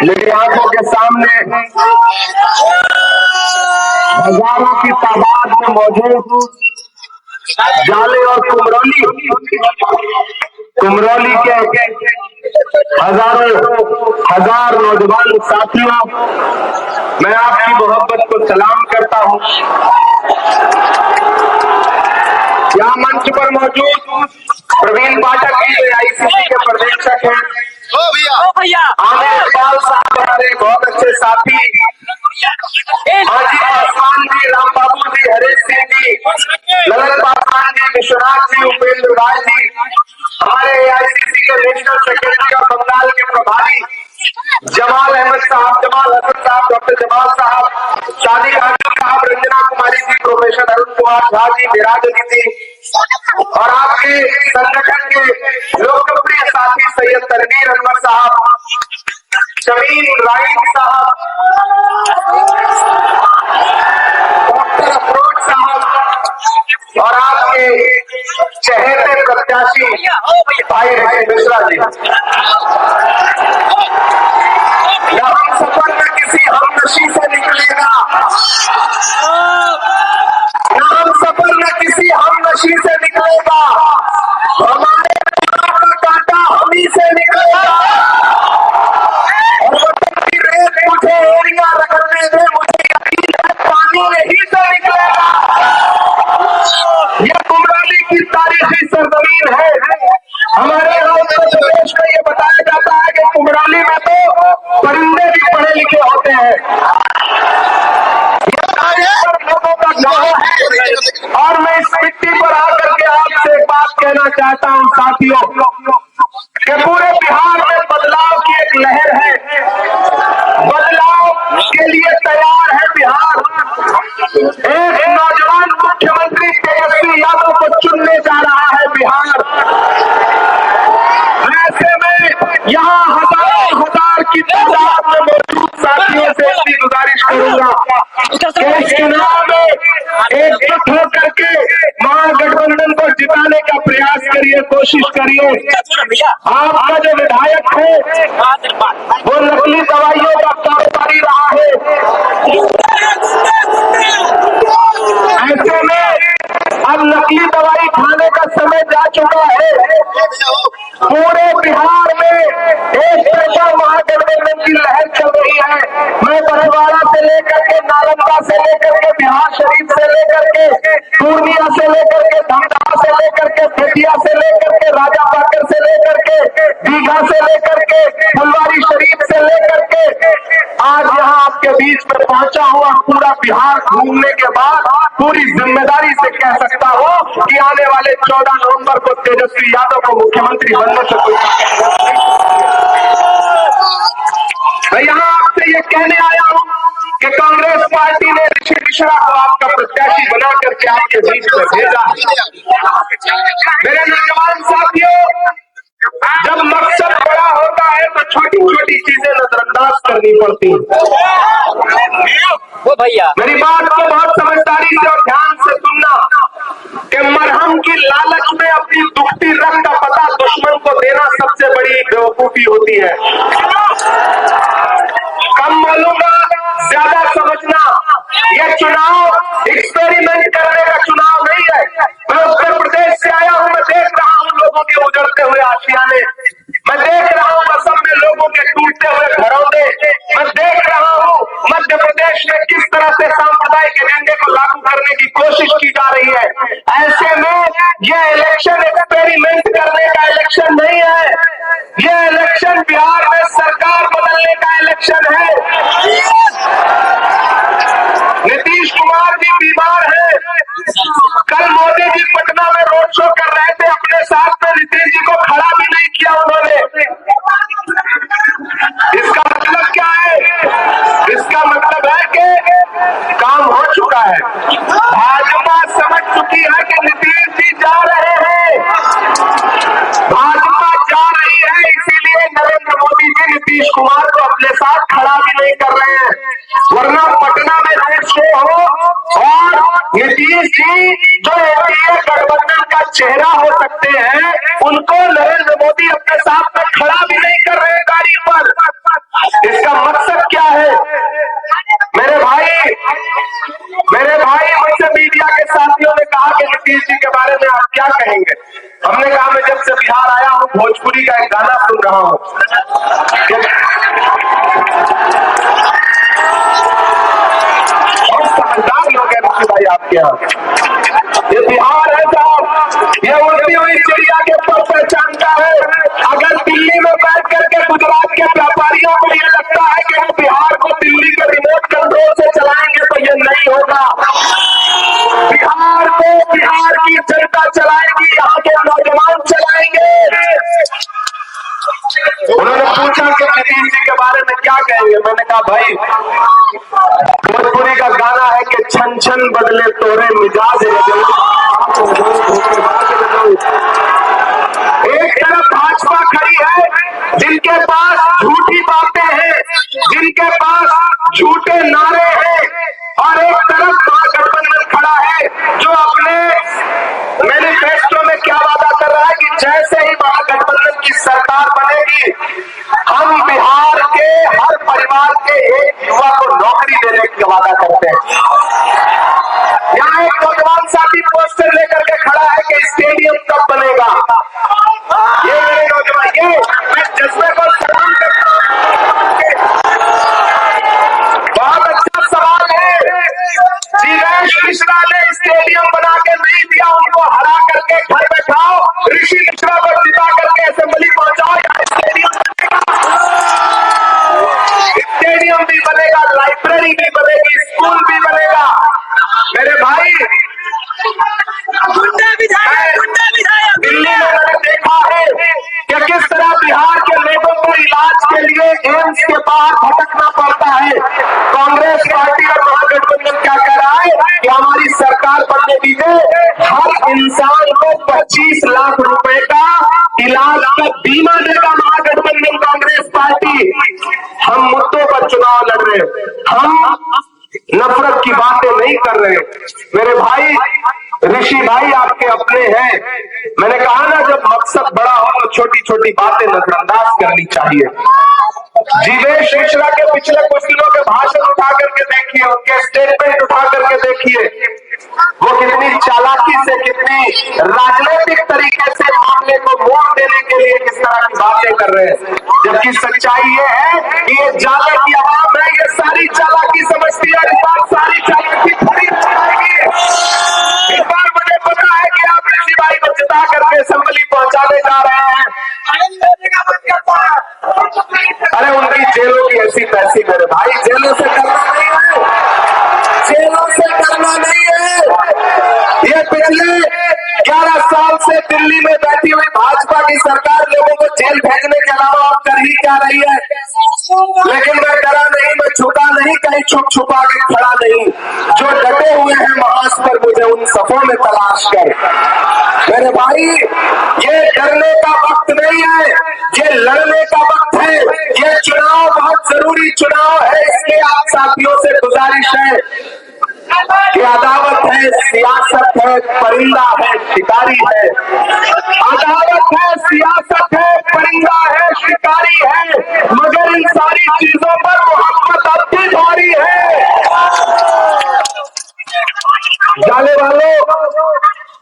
मेरी आंखों के सामने हजारों की तादाद में मौजूद जाले और कुमरौली के हजार नौजवान साथियों, मैं आपकी मोहब्बत को सलाम करता हूं। यहाँ मंच पर मौजूद प्रवीण पाठक जी आईसीसी के पर्यवेक्षक हैं। आमिर इकबाल साहब हमारे बहुत अच्छे साथी, हाजी पासवान जी, राम बाबू जी, हरीश सिंह जी, ललन पासवान जी, विश्वनाथ जी, उपेंद्र राय जी, हमारे एआईसीसी के नेशनल सेक्रेटरी और बंगाल के प्रभारी जमाल अहमद साहब, जमाल हसन साहब, डॉक्टर जमाल साहब, शादी खानू साहब, रंजना कुमारी जी, प्रोफेसर अरुण कुमार झा जी, विराज जी, और आपके संगठन के लोकप्रिय साथी सैयद तनवीर अनवर साहब, शमीम राइट साहब, डॉक्टर अफरोज साहब, और आपके चहेते प्रत्याशी भाई ऋषि मिश्रा जी। हम सफर में किसी हमनशी से निकलेगा, हम सफर में किसी हमनशी से निकलेगा, हमारे कांटा हम ही से निकलेगा, और वतन की रेत मुझे एरिया रगड़ने दे, मुझे यकीन है पानी यहीं से निकलेगा। ये कुमरौली की तारीखी सरजमीन है। हमारे यहाँ उत्तर प्रदेश का ये बताया जाता है कि कुमरौली में तो परिंदे भी पढ़े लिखे होते हैं। लोगों का गाँव है, और मैं इस मिट्टी पर आकर के आपसे एक बात कहना चाहता हूँ साथियों, कि पूरे बिहार में बदलाव की एक लहर है, बदलाव के लिए तैयार है बिहार। एक नौजवान मुख्यमंत्री तेजस्वी यादव को चुनने जा रहा है बिहार। ऐसे में यहाँ हजार की तादाद में मौजूद साथियों से अपनी गुजारिश करूंगा कि इस चुनाव में एकजुट होकर के महागठबंधन को जिताने का प्रयास करिए, कोशिश करिए। आपका जो विधायक है वो नकली दवाइयों का कारोबारी रहा है। ऐसे में अब नकली दवाई खाने का समय जा चुका है। पूरे बिहार में एक तरफा महागठबंधन की लहर चल रही है। मैं बड़वाड़ा से लेकर के, नालंदा से लेकर के, बिहार शरीफ से लेकर के, पूर्णिया से लेकर के, धमदाहा से लेकर के, बेतिया से लेकर के, राजा पाकर से लेकर के, दीघा से लेकर के, फुलवारी शरीफ से लेकर के, आज यहाँ आपके बीच में पहुंचा हुआ पूरा बिहार घूमने के बाद पूरी जिम्मेदारी से कह सकता हूँ कि आने वाले 14 नवंबर को तेजस्वी यादव को मुख्यमंत्री बनने से कोई मैं यहाँ आपसे ये कहने आया हूँ कि कांग्रेस पार्टी ने ऋषि मिश्रा को आपका प्रत्याशी बना करके आपके बीच में भेजा। मेरे नौजवान साथियों, जब मकसद बड़ा होता है तो छोटी छोटी चीजें नजरअंदाज करनी पड़ती वो भैया मेरी बात को बहुत समझदारी से और ध्यान से सुनना कि मरहम की लालच में अपनी दुखती रग का पता दुश्मन को देना सबसे बड़ी बेवकूफी होती है। कम बोलूंगा, ज्यादा समझना। यह चुनाव एक्सपेरिमेंट करने का चुनाव नहीं है। मैं उत्तर प्रदेश से आया हूं, मैं देख रहा हूं लोगों के उजड़ते हुए आशियाने, मैं देख रहा हूं असम में लोगों के टूटते हुए घरौंदे, मैं देख रहा हूं मध्य प्रदेश में किस तरह से सांप्रदायिक एजेंडे को लागू करने की कोशिश की जा रही है। ऐसे में यह इलेक्शन एक्सपेरिमेंट करने का इलेक्शन नहीं है, यह इलेक्शन बिहार में सरकार बदलने का इलेक्शन है। नीतीश कुमार जी बीमार है। कल मोदी जी पटना में रोड शो कर रहे थे, अपने साथ में नीतीश जी को खड़ा भी नहीं किया उन्होंने। इसका मतलब क्या है? इसका मतलब है कि काम हो चुका है। भाजपा समझ चुकी है कि नीतीश जी जा रहे हैं, भाजपा जा रही है, इसीलिए नरेंद्र मोदी जी नीतीश कुमार को अपने साथ खड़ा भी नहीं कर रहे हैं। वरना पटना में रोड शो हो और नीतीश जी जो एनडीए गठबंधन का चेहरा हो सकते हैं, उनको नरेंद्र मोदी अपने साथ में खड़ा भी नहीं कर रहे गाड़ी पर। इसका भोजपुरी का एक गाना सुन रहा हूँ। बहुत समझदार लोग हैं ऋषि भाई आपके यहाँ। ये बिहार है साहब, ये उड़ती हुई चिड़िया के पर पहचानता है। अगर दिल्ली में बैठ करके गुजरात के व्यापारियों को ये लगता है कि हम बिहार को दिल्ली के रिमोट कंट्रोल से चलाएंगे तो ये नहीं होगा। बिहार को बिहार की जनता चलाएगी, यहाँ के नौजवान चलाएंगे। उन्होंने पूछा कि नीतीश जी के बारे में क्या कहेंगे। मैंने कहा भाई, भोजपुरी का गाना है कि छन छन बदले तोरे मिजाज। एक तरफ भाजपा खड़ी है जिनके पास झूठी बातें हैं, जिनके पास झूठे नारे हैं, और एक तरफ महागठबंधन खड़ा है जो अपने मैनिफेस्टो में क्या वादा कर रहा है कि जैसे ही महागठबंधन की सरकार बनेगी हम बिहार के हर परिवार के एक युवा को नौकरी देने की वादा करते हैं। यहाँ एक नौजवान साथी पोस्टर लेकर के खड़ा है कि स्टेडियम कब बनेगा। ये मेरे नौजवान, ये मैं जज्बे को सलाम करता हूं। बहुत अच्छा सवाल है। जीवेश मिश्रा ने स्टेडियम बना के नहीं दिया, उनको हरा करके घर बैठाओ, ऋषि मिश्रा को जिता करके असेंबली पहुंचाओ, स्टेडियम भी बनेगा, लाइब्रेरी भी बनेगी, स्कूल भी बनेगा। मेरे भाई, दिल्ली में मैंने देखा है कि किस तरह बिहार के लोगों को इलाज के लिए एम्स के बाहर भटकना पड़ता है। कांग्रेस पार्टी और महागठबंधन क्या कह रहा है कि हमारी सरकार बनने दीजिए, हर इंसान को 25 लाख रुपए का इलाज का बीमा देगा महागठबंधन कांग्रेस पार्टी। हम मुद्दों पर चुनाव लड़ रहे हैं, हम नफरत की बातें नहीं कर रहे। मेरे भाई, ऋषि भाई आपके अपने हैं। मैंने कहा ना, जब मकसद बड़ा हो तो छोटी छोटी बातें नजरअंदाज करनी चाहिए। जीवेश मिश्रा के पिछले कुछ दिनों के भाषण उठा करके देखिए, उनके स्टेटमेंट उठा करके देखिए, वो कितनी चालाकी से, कितनी राजनीतिक तरीके से मामले को मोड़ देने के लिए किस तरह की बातें कर रहे हैं। जबकि सच्चाई ये है कि ये जाले की आवाम है, ये सारी चालाकी समझती है, इस बार सारी चालाकी खरीद जाएगी। इस बार मुझे पता है कि आप ऋषि भाई को जिता करके असेंबली पहुंचाने जा रहे हैं। अरे उनकी जेलों की ऐसी तैसी, मेरे भाई, जेलों से करना नहीं है, जेलों से करना नहीं है। ये पिछले 11 साल से दिल्ली में बैठी हुई भाजपा की सरकार लोगों को जेल भेजने के अलावा और कर ही क्या रही है। लेकिन मैं डरा नहीं, मैं छुपा नहीं, कहीं छुपा के खड़ा नहीं। जो डटे हुए हैं महास पर, मुझे उन सफों में तलाश कर। मेरे भाई, ये डरने का वक्त नहीं है, ये लड़ने का वक्त है। ये चुनाव बहुत जरूरी चुनाव है, इसलिए आप साथियों से गुजारिश है कि अदावत है, सियासत है, परिंदा है, शिकारी है। अदावत है, सियासत है, परिंदा है, शिकारी है, मगर इन सारी चीजों पर मोहब्बत अब भी भारी है। जाने वालों,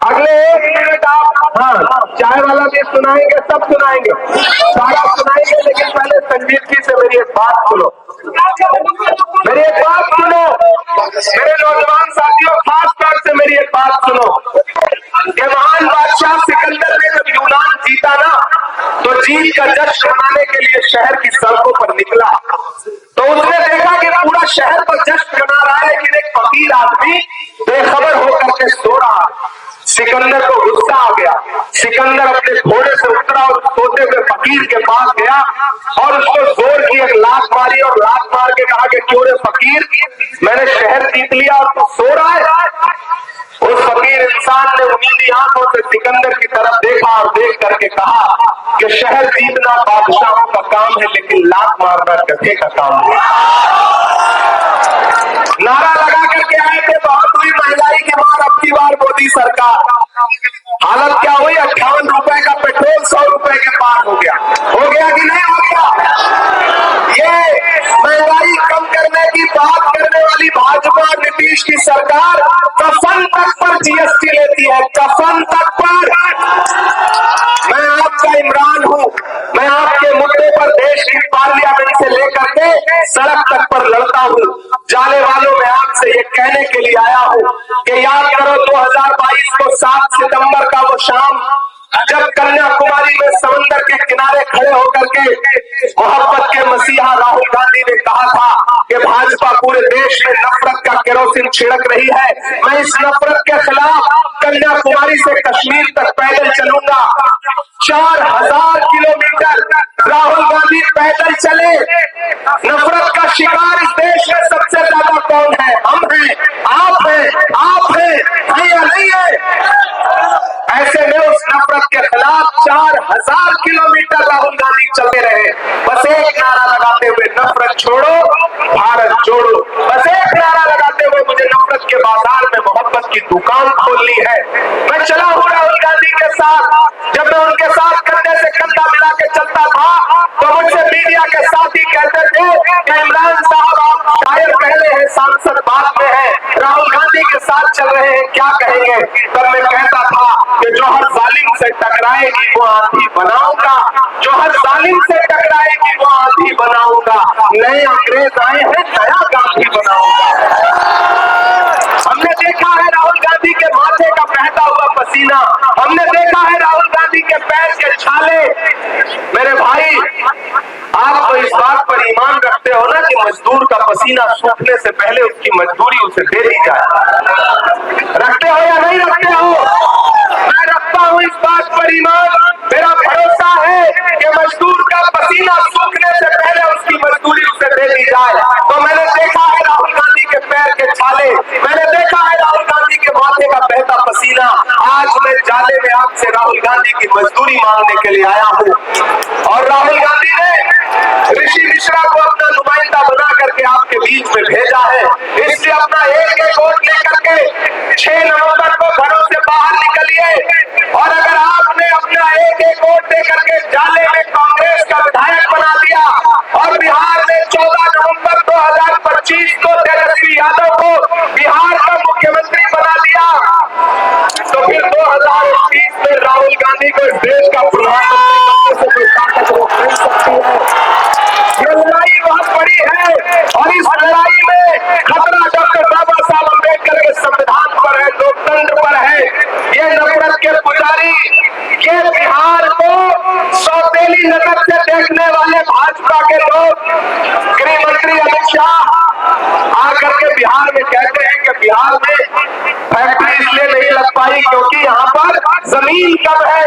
अगले 1 मिनट आप, हाँ, चाय वाला भी सुनाएंगे, सब सुनाएंगे, सारा सुनाएंगे, लेकिन पहले संजीदगी से मेरी एक बात सुनो, मेरी एक बात सुनो। मेरे नौजवान साथियों, खास तौर से मेरी एक बात सुनो। ये महान बादशाह सिकंदर ने जब यूनान जीता ना, तो जीत का जश्न मनाने के लिए शहर की सड़कों पर निकला, तो उसने देखा कि पूरा शहर पर जश्न मना रहा है, लेकिन एक फकीर आदमी बेखबर होकर के सो रहा। सिकंदर को गुस्सा आ गया। सिकंदर अपने घोड़े से उतरा और सोते हुए फकीर के पास गया और उसको जोर की एक लात मारी और लात मार के कहा कि क्यों रे फकीर, मैंने शहर जीत लिया और तू सो रहा है। उस फकीर इंसान ने नीली आंखों से सिकंदर की तरफ देखा और देख करके कहा कि शहर जीतना बादशाहों का काम है, लेकिन लात मारना गधे का काम है। नारा लगा करके आए थे, बहुत हुई महंगाई के बाद अब की बार मोदी सरकार। हालत क्या हुई, 58 रुपए का पेट्रोल 100 रुपए के पार हो गया कि नहीं हो गया। ये महंगाई कम करने की बात करने वाली भाजपा और नीतीश की सरकार कफन तक पर जीएसटी लेती है, कफन तक पर। मैं आपका इमरान हूं, सड़क तक पर लड़ता हूँ। जाने वालों में आपसे ये कहने के लिए आया हूँ कि याद करो 2022 को 7 सितंबर का वो शाम, जब कन्याकुमारी में समंदर के किनारे खड़े होकर के मोहब्बत के मसीहा राहुल गांधी ने कहा था कि भाजपा पूरे देश में नफरत का केरोसिन छिड़क रही है, मैं इस नफरत के खिलाफ कन्याकुमारी से कश्मीर तक पैदल चलूंगा। 4000 किलोमीटर राहुल गांधी पैदल चले। नफरत का शिकार इस देश में सबसे ज्यादा कौन है? हम हैं, आप हैं, आप हैं या नहीं है? ऐसे में उस नफरत के खिलाफ 4000 किलोमीटर राहुल गांधी चलते रहे, बस एक नारा लगाते हुए, नफरत छोड़ो भारत जोड़ो। बस एक नारा लगाते हुए, मुझे नफरत के बाजार में मोहब्बत की दुकान खोलनी है। मैं चला हूं राहुल गांधी के साथ। जब मैं उनके साथ कंधे से कंधा मिला के चलता था तो मुझसे मीडिया के साथी कहते थे कि इमरान साहब आप शायर पहले हैं, सांसद बाद में है, राहुल गांधी के साथ चल रहे हैं, क्या कहेंगे? तब मैं कहता था कि जो हर जालिम से टकराएगी वो आंधी बनाऊंगा, जो हर जालिम से टकराएगी वो आंधी बनाऊंगा। नए अंग्रेज आए हैं, नया गांधी बनाऊंगा। हमने देखा है राहुल गांधी के माथे का बहता हुआ पसीना, हमने देखा है राहुल गांधी के पैर के छाले। मेरे भाई, आप तो इस बात पर ईमान रखते हो ना कि मजदूर का पसीना सूखने से पहले उसकी मजदूरी उसे दे दी जाए। रखते हो या नहीं रखते हो? मैं रखता हूं इस बात पर ईमान। मेरा भरोसा है कि मजदूर का पसीना सूखने से पहले उसकी मजदूरी उसे दे दी जाए। तो मैंने देखा है राहुल गांधी के पैर के छाले, मैंने देखा है राहुल गांधी के माथे का बहता पसीना। आज मैं जाले में आपसे राहुल गांधी की मजदूरी मांगने के लिए आया हूँ। और राहुल गांधी ने ऋषि मिश्रा को अपना नुमाइंदा बना करके आपके बीच में भेजा है, इसलिए अपना एक एक वोट लेकर के 6 नवंबर को घरों से बाहर निकलिए। और अगर आपने अपना एक एक वोट देकर के जाले में कांग्रेस का विधायक बना दिया और बिहार में 14 नवंबर 2025 को तेजस्वी यादव को बिहार का मुख्यमंत्री बना दिया, तो फिर 2021 में राहुल गांधी को इस देश का प्रधानमंत्री बनने से कोई ताकत रोक नहीं सकती है। ये लड़ाई बहुत बड़ी है और इस लड़ाई में खतरा डॉक्टर बाबा साहब अम्बेडकर के संविधान पर है, लोकतंत्र पर है। ये नफरत के पुजारी, ये बिहार को सौतेली नजर से देखने वाले भाजपा के लोग, गृह मंत्री अमित शाह आकर के बिहार में कहते हैं कि बिहार में फैक्ट्री इसलिए नहीं लग पाई क्योंकि यहाँ पर जमीन कम है।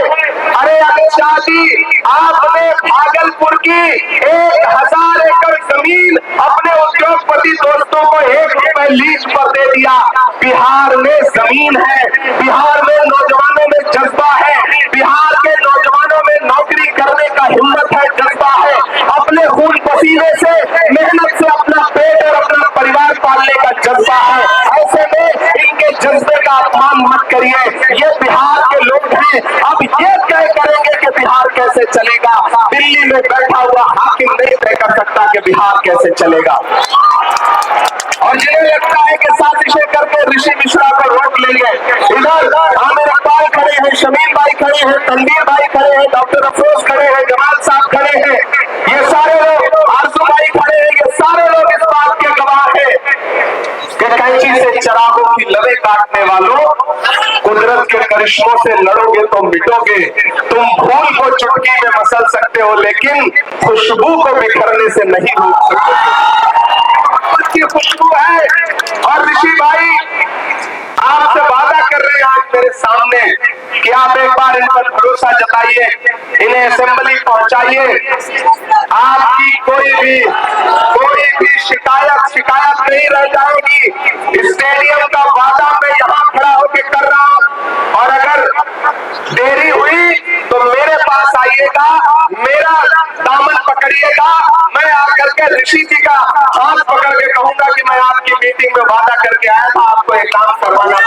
अरे अमित शाह जी, आपने भागलपुर की 1000 एकड़ जमीन अपने उद्योगपति दोस्तों को 1 रुपए लीज पर दे दिया। बिहार में जमीन है, बिहार में नौजवानों में जज्बा है, बिहार के नौजवानों में नौकरी करने का हिम्मत है, जज्बा है, अपने खून पसीने से मेहनत से अपना पेट और अपना परिवार पालने का जज्बा है। ऐसे में इनके जज्बे का अपमान मत करिए। ये बिहार के लोग हैं, अब ये तय करेंगे कि बिहार कैसे चलेगा। दिल्ली में बैठा हुआ हाकिम नहीं तय कर सकता कि बिहार कैसे चलेगा। और जिन्हें लगता है कि साजिशें करके ऋषि मिश्रा को रोक लेंगे, इधर आमिर इकबाल खड़े हैं, शमीम भाई खड़े हैं, तनवीर भाई खड़े हैं, डॉक्टर अफरोज खड़े हैं, जमाल साहब खड़े हैं, ये सारे लोग, आरजू भाई खड़े हैं, ये सारे लोग इस बात के गवाह हैं कि कैंची से चरागों की लबें काटने वालों, कुदरत के करिश्मों से लड़ोगे तो मिटोगे। तुम फूल को चुटकी में मसल सकते हो लेकिन खुशबू को बिखरने से नहीं रोक सकते। की खुशबू है। और ऋषि भाई आपसे वादा कर रहे हैं आज मेरे सामने कि आप एक बार इन पर भरोसा जताइए, इन्हें असेंबली पहुंचाइए। आपकी कोई भी शिकायत नहीं रह जाएगी। स्टेडियम का वादा मैं यहाँ खड़ा होकर कर रहा हूँ और अगर देरी हुई तो मेरे पास आइएगा, मेरा दामन पकड़िएगा, मैं आकर के ऋषि जी का हाथ पकड़ के कहूंगा कि मैं आपकी मीटिंग में वादा करके आया था, आपको एक काम करवाना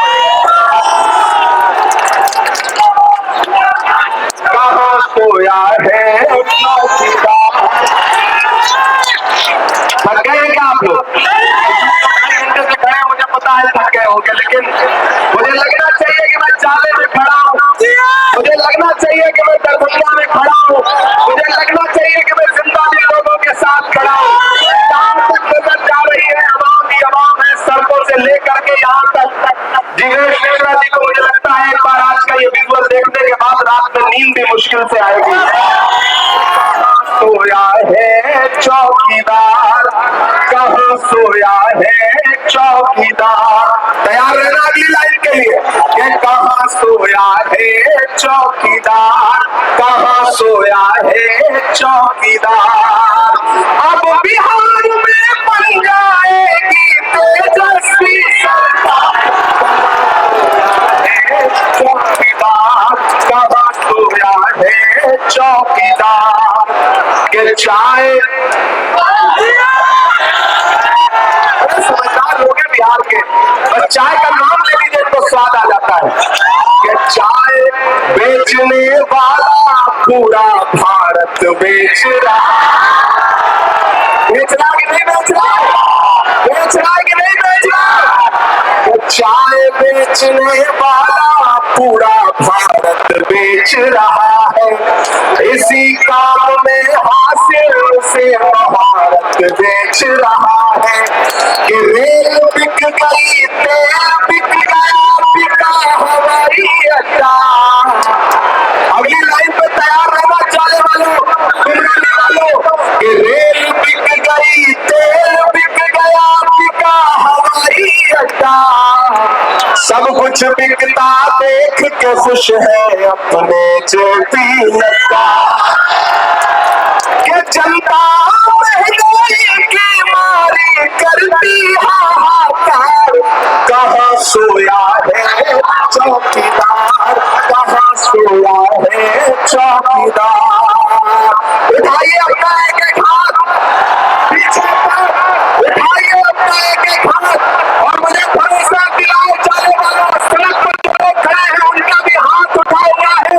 कहाँ सोया है। थक गए क्या आप लोग? मुझे पता है थक गए होंगे, लेकिन मुझे लगना चाहिए कि मैं जाले में खड़ा हूँ, मुझे लगना चाहिए कि मैं दरभंगा में खड़ा हूँ, मुझे लगना चाहिए कि मैं जिंदा भी लोगों के साथ खड़ा हूँ। सोया है चौकीदार। तैयार रहना अगली लाइन के लिए कि कहाँ सोया है चौकीदार, कहाँ सोया है चौकीदार। अब बिहार में बन जाएगी तेजस्वी सरकार, चौकीदार कहाँ सोया है चौकीदार। के चाय समझदार लोग हैं बिहार के, बस चाय का नाम ले लीजिए तो स्वाद आ जाता है। कि चाय बेचने वाला पूरा भारत बेच रहा, बेच रहा कि नहीं बेच रहा, बेच रहा कि नहीं बेच रहा। तो चाय बेचने वाला पूरा भारत बेच रहा है, इसी काम में हासिल से भारत बेच रहा है। कि रेल बिक गई, तेल बिक गया, बिका हवाई अड्डा। अगली लाइन पे तैयार रहना चाले वालों, गुमरानी वालों। कि रेल बिक गई, तेल बिक गया, बिका हवाई अड्डा। सब कुछ बिकता देख के खुश है अपने जेपी नड्डा। कि जनता महंगाई की मारी करती हाहाकार, कहाँ सोया है चौकीदार, कहाँ सोया है चौकीदार। उठाइए अपना एक एक हाथ पीछे पर, उठाइए अपना एक एक हाथ और मुझे भरोसा दिलाओ चाले वाला, सड़क पर जो लोग खड़े हैं उनका भी हाथ उठा हुआ है।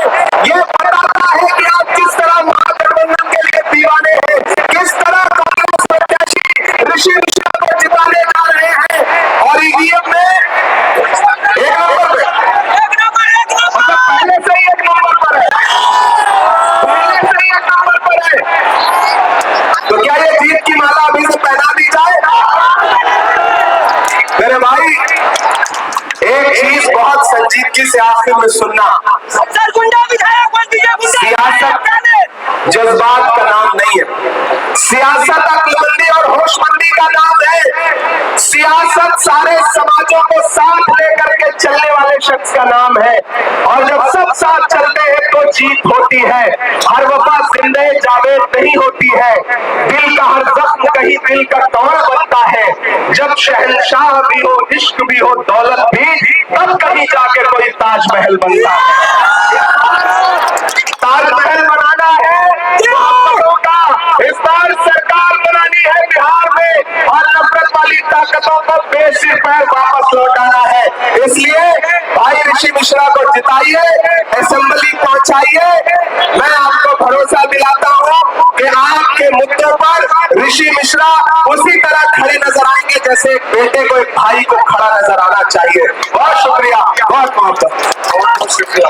ये बताता है कि आप किस तरह महागठबंधन के लिए दीवाने हैं, किस तरह कांग्रेस प्रत्याशी ऋषि मिश्रा को जिताने जा रहे हैं। और ईवीएम में एक नंबर पे, मतलब पहले से ही एक नंबर पर है, पहले से ही एक नंबर पर है। तो क्या ये जीत की माला अभी से पहना दी जाए? मेरे भाई एक चीज बहुत संजीदगी से आखिर में सुनना, सियासत जज्बात का नाम नहीं है, सियासत अक्लमंदी और होशमंदी का नाम है। सियासत सारे समाजों को साथ लेकर के चलने वाले शख्स का नाम है। और जब सब साथ चलते हैं तो जीत होती है। हर वफा जिंदे जावेद नहीं होती है, दिल का हर जख्म कहीं दिल का दौरा बनता है। जब शहंशाह भी हो, इश्क भी हो, दौलत भी, तब कहीं जाके कोई ताजमहल बनता है। ताजमहल बनाना है इस बार सरकार बनानी है बिहार में, और नफरत वाली ताकतों को बेसिर पैर वापस लौटाना है। इसलिए भाई ऋषि मिश्रा को जिताइए, असेंबली पहुंचाइए। मैं आपको भरोसा दिलाता हूं कि आपके मुद्दों पर ऋषि मिश्रा उसी तरह खड़े नजर आएंगे जैसे एक बेटे को एक भाई को खड़ा नजर आना चाहिए। बहुत शुक्रिया, बहुत बहुत शुक्रिया।